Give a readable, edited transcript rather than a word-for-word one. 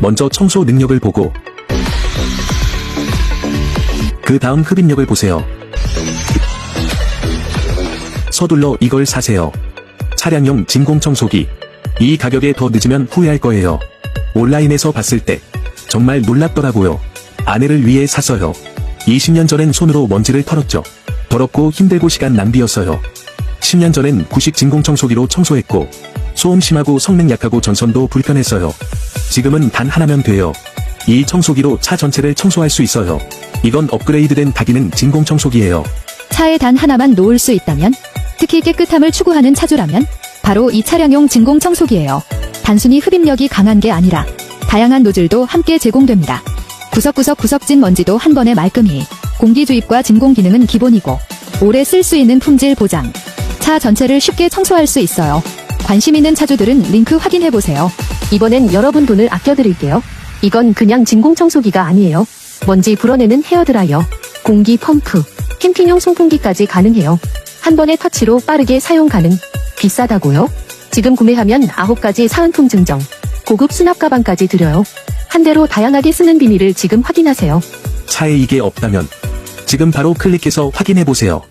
먼저 청소 능력을 보고 그 다음 흡입력을 보세요. 서둘러 이걸 사세요. 차량용 진공청소기. 이 가격에 더 늦으면 후회할 거예요. 온라인에서 봤을 때 정말 놀랍더라고요. 아내를 위해 샀어요. 20년 전엔 손으로 먼지를 털었죠. 더럽고 힘들고 시간 낭비였어요. 10년 전엔 구식 진공청소기로 청소했고 소음 심하고 성능 약하고 전선도 불편했어요. 지금은 단 하나면 돼요. 이 청소기로 차 전체를 청소할 수 있어요. 이건 업그레이드된 다기능 진공청소기예요. 차에 단 하나만 놓을 수 있다면? 특히 깨끗함을 추구하는 차주라면? 바로 이 차량용 진공청소기예요. 단순히 흡입력이 강한 게 아니라 다양한 노즐도 함께 제공됩니다. 구석구석 구석진 먼지도 한 번에 말끔히. 공기 주입과 진공 기능은 기본이고 오래 쓸 수 있는 품질 보장. 차 전체를 쉽게 청소할 수 있어요. 관심 있는 차주들은 링크 확인해보세요. 이번엔 여러분 돈을 아껴드릴게요. 이건 그냥 진공청소기가 아니에요. 먼지 불어내는 헤어드라이어, 공기 펌프, 캠핑용 송풍기까지 가능해요. 한 번의 터치로 빠르게 사용 가능. 비싸다고요? 지금 구매하면 9가지 사은품 증정, 고급 수납 가방까지 드려요. 한 대로 다양하게 쓰는 비밀을 지금 확인하세요. 차에 이게 없다면 지금 바로 클릭해서 확인해보세요.